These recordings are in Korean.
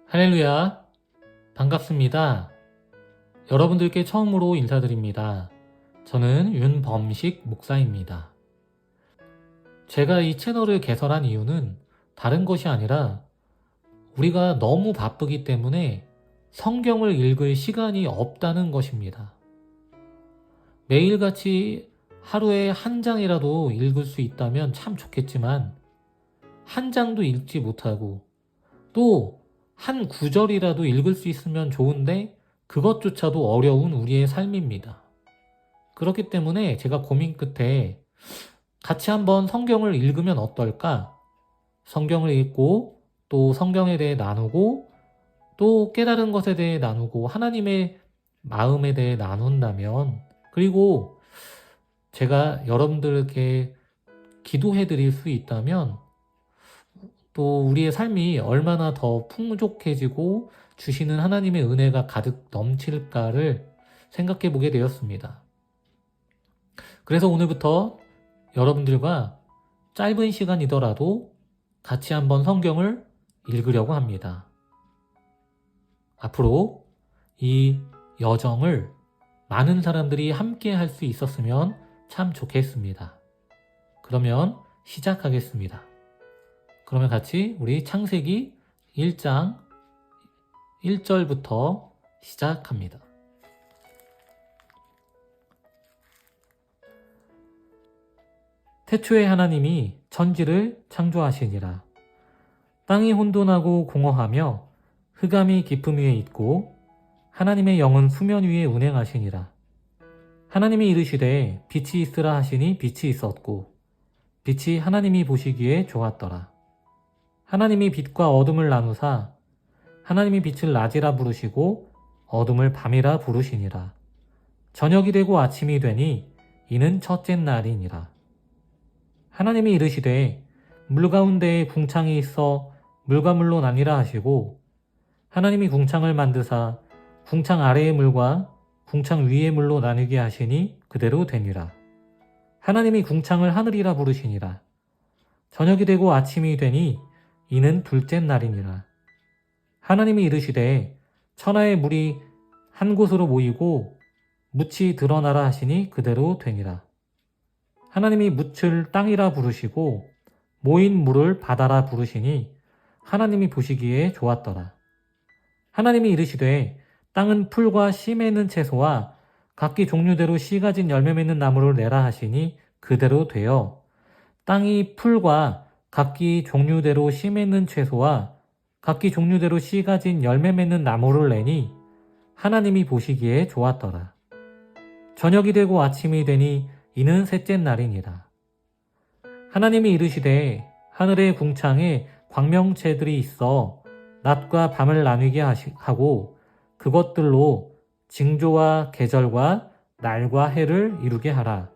할렐루야, 반갑습니다. 여러분들께 처음으로 인사드립니다. 저는 윤범식 목사입니다. 제가 이 채널을 개설한 이유는 다른 것이 아니라 우리가 너무 바쁘기 때문에 성경을 읽을 시간이 없다는 것입니다. 매일같이 하루에 한 장이라도 읽을 수 있다면 참 좋겠지만 한 장도 읽지 못하고 또 한 구절이라도 읽을 수 있으면 좋은데 그것조차도 어려운 우리의 삶입니다. 그렇기 때문에 제가 고민 끝에 같이 한번 성경을 읽으면 어떨까? 성경을 읽고 또 성경에 대해 나누고 또 깨달은 것에 대해 나누고 하나님의 마음에 대해 나눈다면, 그리고 제가 여러분들에게 기도해 드릴 수 있다면 또 우리의 삶이 얼마나 더 풍족해지고 주시는 하나님의 은혜가 가득 넘칠까를 생각해 보게 되었습니다. 그래서 오늘부터 여러분들과 짧은 시간이더라도 같이 한번 성경을 읽으려고 합니다. 앞으로 이 여정을 많은 사람들이 함께 할 수 있었으면 참 좋겠습니다. 그러면 시작하겠습니다. 그러면 같이 우리 창세기 1장 1절부터 시작합니다. 태초에 하나님이 천지를 창조하시니라. 땅이 혼돈하고 공허하며 흑암이 깊음 위에 있고 하나님의 영은 수면 위에 운행하시니라. 하나님이 이르시되 빛이 있으라 하시니 빛이 있었고 빛이 하나님이 보시기에 좋았더라. 하나님이 빛과 어둠을 나누사 하나님이 빛을 낮이라 부르시고 어둠을 밤이라 부르시니라. 저녁이 되고 아침이 되니 이는 첫째 날이니라. 하나님이 이르시되 물 가운데에 궁창이 있어 물과 물로 나뉘라 하시고 하나님이 궁창을 만드사 궁창 아래의 물과 궁창 위의 물로 나누게 하시니 그대로 되니라. 하나님이 궁창을 하늘이라 부르시니라. 저녁이 되고 아침이 되니 이는 둘째 날이니라. 하나님이 이르시되 천하의 물이 한 곳으로 모이고 묻이 드러나라 하시니 그대로 되니라. 하나님이 묻을 땅이라 부르시고 모인 물을 바다라 부르시니 하나님이 보시기에 좋았더라. 하나님이 이르시되 땅은 풀과 씨 맺는 채소와 각기 종류대로 씨 가진 열매 맺는 나무를 내라 하시니 그대로 되어 땅이 풀과 각기 종류대로 씨 맺는 채소와 각기 종류대로 씨 가진 열매 맺는 나무를 내니 하나님이 보시기에 좋았더라. 저녁이 되고 아침이 되니 이는 셋째 날이니라. 하나님이 이르시되 하늘의 궁창에 광명체들이 있어 낮과 밤을 나뉘게 하고 그것들로 징조와 계절과 날과 해를 이루게 하라.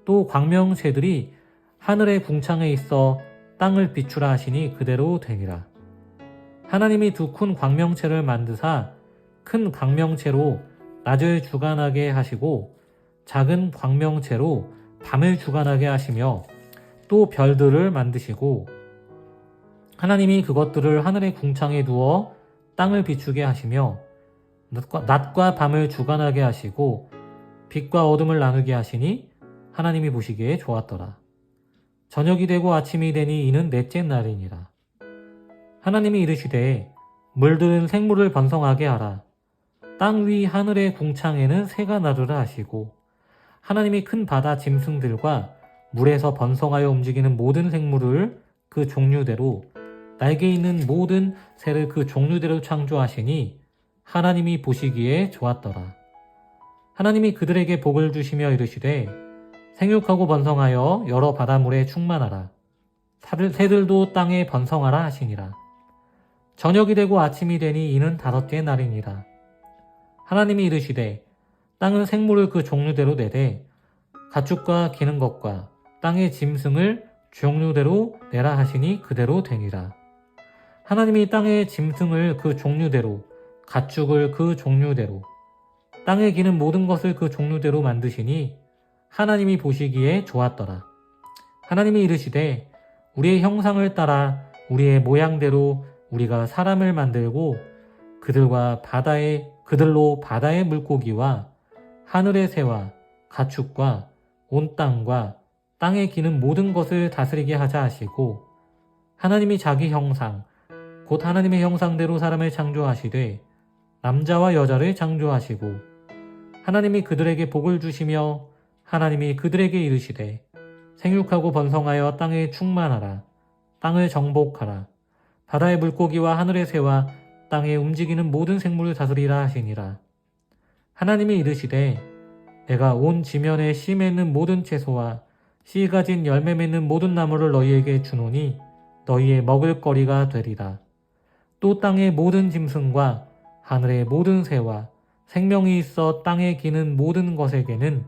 또 광명체들이 하늘의 궁창에 있어 땅을 비추라 하시니 그대로 되니라. 하나님이 두 큰 광명체를 만드사 큰 광명체로 낮을 주관하게 하시고 작은 광명체로 밤을 주관하게 하시며 또 별들을 만드시고 하나님이 그것들을 하늘의 궁창에 두어 땅을 비추게 하시며 낮과 밤을 주관하게 하시고 빛과 어둠을 나누게 하시니 하나님이 보시기에 좋았더라. 저녁이 되고 아침이 되니 이는 넷째 날이니라. 하나님이 이르시되 물들은 생물을 번성하게 하라. 땅 위 하늘의 궁창에는 새가 나르라 하시고 하나님이 큰 바다 짐승들과 물에서 번성하여 움직이는 모든 생물을 그 종류대로 날개 있는 모든 새를 그 종류대로 창조하시니 하나님이 보시기에 좋았더라. 하나님이 그들에게 복을 주시며 이르시되 생육하고 번성하여 여러 바닷물에 충만하라. 새들도 땅에 번성하라 하시니라. 저녁이 되고 아침이 되니 이는 다섯째 날이니라. 하나님이 이르시되 땅은 생물을 그 종류대로 내되 가축과 기는 것과 땅의 짐승을 종류대로 내라 하시니 그대로 되니라. 하나님이 땅의 짐승을 그 종류대로 가축을 그 종류대로 땅에 기는 모든 것을 그 종류대로 만드시니 하나님이 보시기에 좋았더라. 하나님이 이르시되 우리의 형상을 따라 우리의 모양대로 우리가 사람을 만들고 그들로 바다의 물고기와 하늘의 새와 가축과 온 땅과 땅에 기는 모든 것을 다스리게 하자 하시고, 하나님이 자기 형상 곧 하나님의 형상대로 사람을 창조하시되 남자와 여자를 창조하시고, 하나님이 그들에게 복을 주시며 하나님이 그들에게 이르시되 생육하고 번성하여 땅에 충만하라. 땅을 정복하라. 바다의 물고기와 하늘의 새와 땅에 움직이는 모든 생물을 다스리라 하시니라. 하나님이 이르시되 내가 온 지면에 씨 맺는 모든 채소와 씨 가진 열매 맺는 모든 나무를 너희에게 주노니 너희의 먹을 거리가 되리라. 또 땅의 모든 짐승과 하늘의 모든 새와 생명이 있어 땅에 기는 모든 것에게는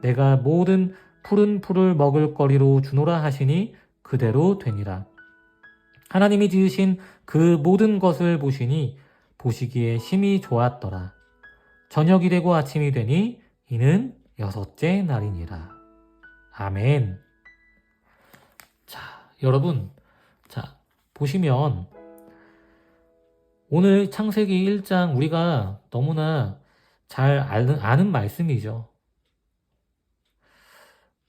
내가 모든 푸른 풀을 먹을 거리로 주노라 하시니 그대로 되니라. 하나님이 지으신 그 모든 것을 보시니 보시기에 심히 좋았더라. 저녁이 되고 아침이 되니 이는 6째 날이니라. 아멘. 자, 여러분, 보시면 오늘 창세기 1장 우리가 너무나 잘 아는 말씀이죠.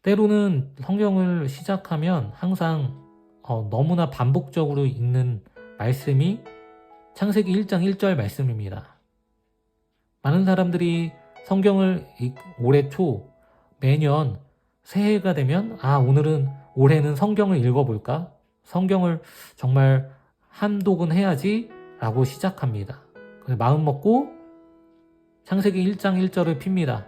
때로는 성경을 시작하면 항상 너무나 반복적으로 읽는 말씀이 창세기 1장 1절 말씀입니다. 많은 사람들이 성경을 올해 초 매년 새해가 되면 올해는 성경을 읽어볼까? 성경을 정말 한독은 해야지 라고 시작합니다. 마음 먹고 창세기 1장 1절을 핍니다.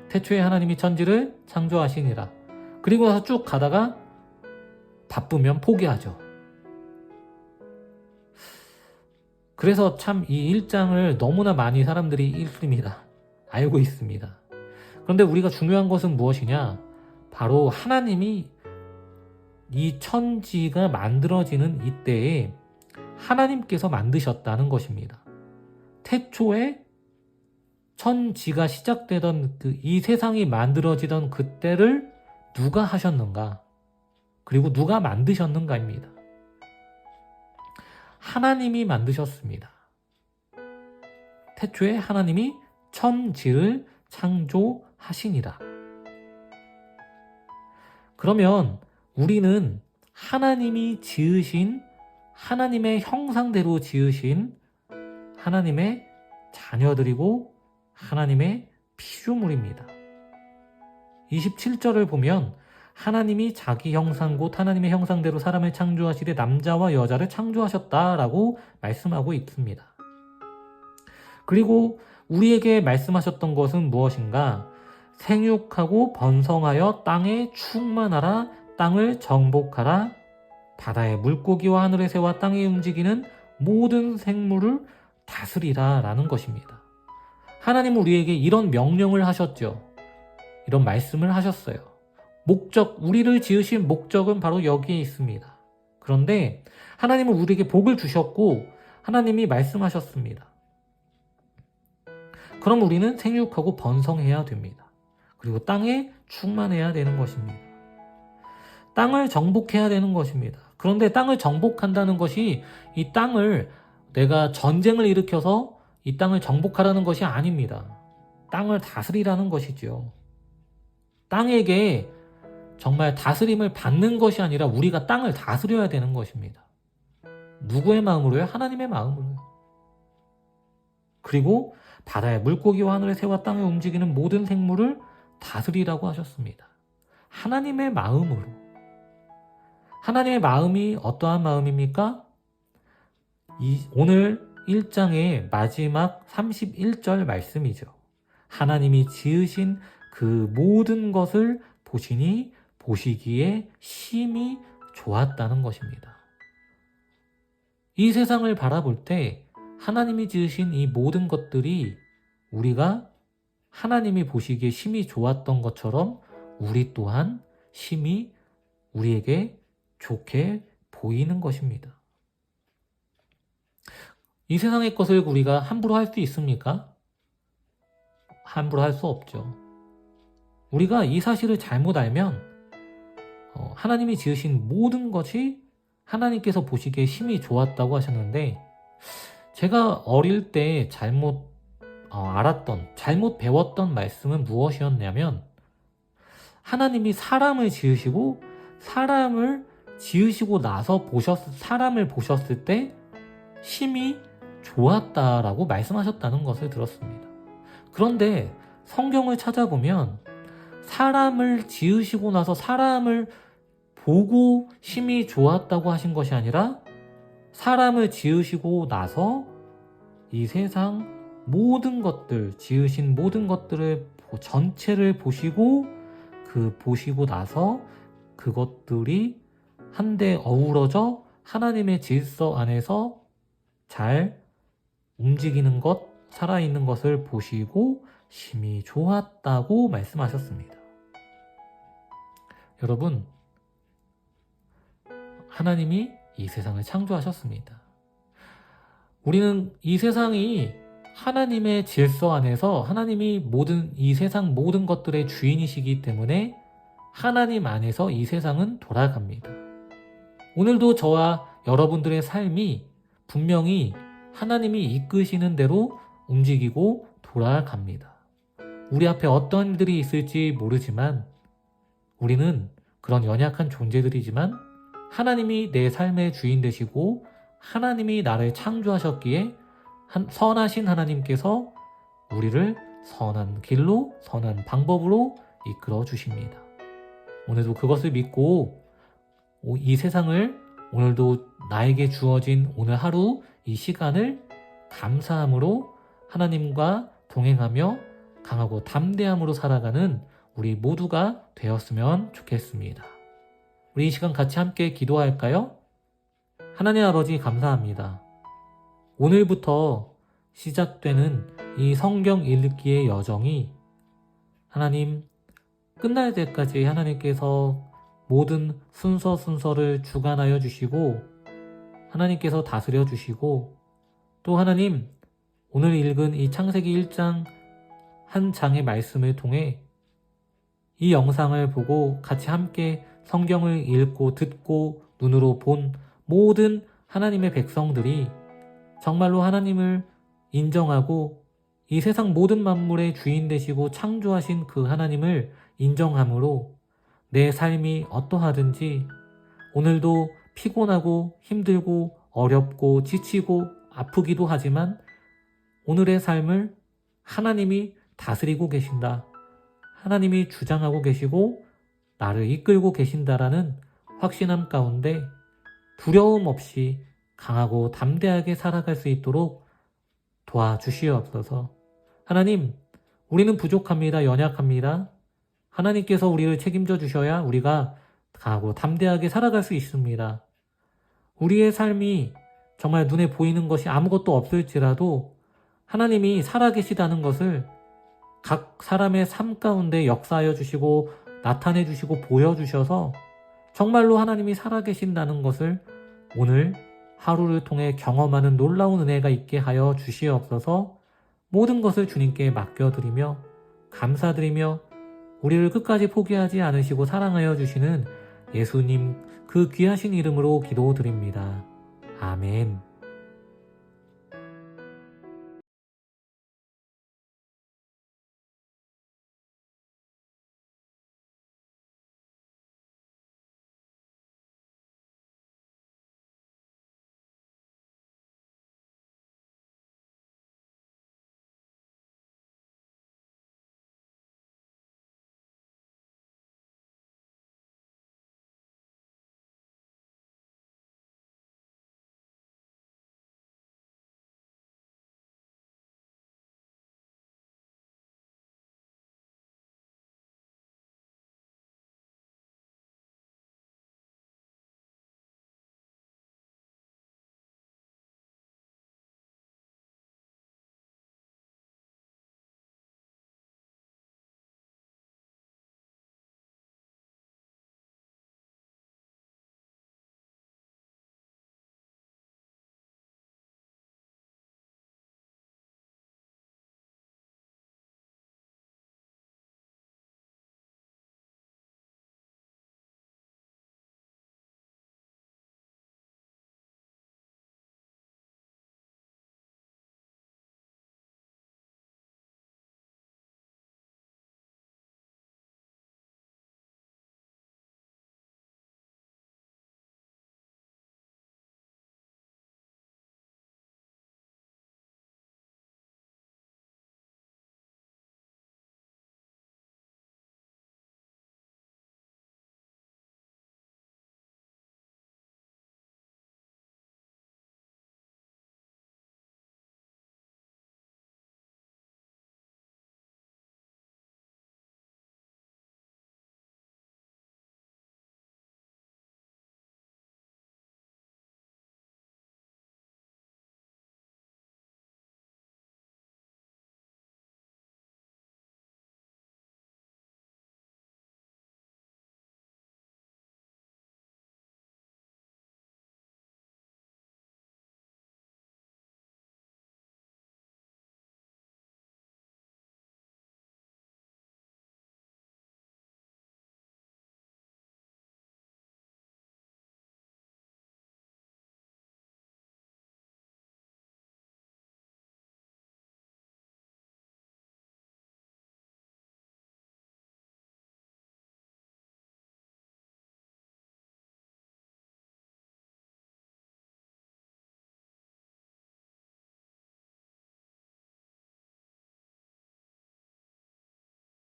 태초에 하나님이 천지를 창조하시니라. 그리고 나서 쭉 가다가 바쁘면 포기하죠. 그래서 참 이 1장을 너무나 많이 사람들이 읽습니다. 알고 있습니다. 그런데 우리가 중요한 것은 무엇이냐? 바로 하나님이 이 천지가 만들어지는 이때에 하나님께서 만드셨다는 것입니다. 태초에 천지가 시작되던 이 세상이 만들어지던 그때를 누가 하셨는가? 그리고 누가 만드셨는가입니다. 하나님이 만드셨습니다. 태초에 하나님이 천지를 창조하시니라. 그러면 우리는 하나님이 지으신, 하나님의 형상대로 지으신 하나님의 자녀들이고 하나님의 피조물입니다. 27절을 보면 하나님이 자기 형상 곧 하나님의 형상대로 사람을 창조하시되 남자와 여자를 창조하셨다라고 말씀하고 있습니다. 그리고 우리에게 말씀하셨던 것은 무엇인가? 생육하고 번성하여 땅에 충만하라, 땅을 정복하라, 바다의 물고기와 하늘의 새와 땅에 움직이는 모든 생물을 다스리라 라는 것입니다. 하나님은 우리에게 이런 명령을 하셨죠. 이런 말씀을 하셨어요. 우리를 지으신 목적은 바로 여기에 있습니다. 그런데 하나님은 우리에게 복을 주셨고 하나님이 말씀하셨습니다. 그럼 우리는 생육하고 번성해야 됩니다. 그리고 땅에 충만해야 되는 것입니다. 땅을 정복해야 되는 것입니다. 그런데 땅을 정복한다는 것이 이 땅을 내가 전쟁을 일으켜서 이 땅을 정복하라는 것이 아닙니다. 땅을 다스리라는 것이죠. 땅에게 정말 다스림을 받는 것이 아니라 우리가 땅을 다스려야 되는 것입니다. 누구의 마음으로요? 하나님의 마음으로요. 그리고 바다의 물고기와 하늘의 새와 땅에 움직이는 모든 생물을 다스리라고 하셨습니다. 하나님의 마음으로. 하나님의 마음이 어떠한 마음입니까? 오늘 1장의 마지막 31절 말씀이죠. 하나님이 지으신 그 모든 것을 보시니 보시기에 심히 좋았다는 것입니다. 이 세상을 바라볼 때 하나님이 지으신 이 모든 것들이 우리가 하나님이 보시기에 심히 좋았던 것처럼 우리 또한 심히 우리에게 좋게 보이는 것입니다. 이 세상의 것을 우리가 함부로 할 수 있습니까? 함부로 할 수 없죠. 우리가 이 사실을 잘못 알면 하나님이 지으신 모든 것이 하나님께서 보시기에 심히 좋았다고 하셨는데, 제가 어릴 때 잘못 잘못 배웠던 말씀은 무엇이었냐면, 하나님이 사람을 지으시고 사람을 지으시고 나서 사람을 보셨을 때 심히 좋았다라고 말씀하셨다는 것을 들었습니다. 그런데 성경을 찾아보면 사람을 지으시고 나서 사람을 보고 심히 좋았다고 하신 것이 아니라 사람을 지으시고 나서 이 세상 모든 것들, 지으신 모든 것들을 전체를 보시고 보시고 나서 그것들이 한데 어우러져 하나님의 질서 안에서 잘 움직이는 것, 살아있는 것을 보시고 심히 좋았다고 말씀하셨습니다. 여러분, 하나님이 이 세상을 창조하셨습니다. 우리는 이 세상이 하나님의 질서 안에서 하나님이 이 세상 모든 것들의 주인이시기 때문에 하나님 안에서 이 세상은 돌아갑니다. 오늘도 저와 여러분들의 삶이 분명히 하나님이 이끄시는 대로 움직이고 돌아갑니다. 우리 앞에 어떤 일들이 있을지 모르지만 우리는 그런 연약한 존재들이지만 하나님이 내 삶의 주인 되시고 하나님이 나를 창조하셨기에 선하신 하나님께서 우리를 선한 길로, 선한 방법으로 이끌어 주십니다. 오늘도 그것을 믿고 이 세상을, 오늘도 나에게 주어진 오늘 하루 이 시간을 감사함으로 하나님과 동행하며 강하고 담대함으로 살아가는 우리 모두가 되었으면 좋겠습니다. 우리 이 시간 같이 함께 기도할까요? 하나님 아버지, 감사합니다. 오늘부터 시작되는 이 성경 읽기의 여정이 하나님 끝날 때까지 하나님께서 모든 순서를 주관하여 주시고 하나님께서 다스려 주시고, 또 하나님 오늘 읽은 이 창세기 1장 한 장의 말씀을 통해 이 영상을 보고 같이 함께 성경을 읽고 듣고 눈으로 본 모든 하나님의 백성들이 정말로 하나님을 인정하고 이 세상 모든 만물의 주인 되시고 창조하신 그 하나님을 인정함으로 내 삶이 어떠하든지 오늘도 피곤하고 힘들고 어렵고 지치고 아프기도 하지만 오늘의 삶을 하나님이 다스리고 계신다, 하나님이 주장하고 계시고 나를 이끌고 계신다라는 확신함 가운데 두려움 없이 강하고 담대하게 살아갈 수 있도록 도와주시옵소서. 하나님, 우리는 부족합니다. 연약합니다. 하나님께서 우리를 책임져 주셔야 우리가 강하고 담대하게 살아갈 수 있습니다. 우리의 삶이 정말 눈에 보이는 것이 아무것도 없을지라도 하나님이 살아계시다는 것을 각 사람의 삶 가운데 역사하여 주시고 나타내 주시고 보여주셔서 정말로 하나님이 살아계신다는 것을 오늘 하루를 통해 경험하는 놀라운 은혜가 있게 하여 주시옵소서. 모든 것을 주님께 맡겨드리며 감사드리며 우리를 끝까지 포기하지 않으시고 사랑하여 주시는 예수님 그 귀하신 이름으로 기도드립니다. 아멘.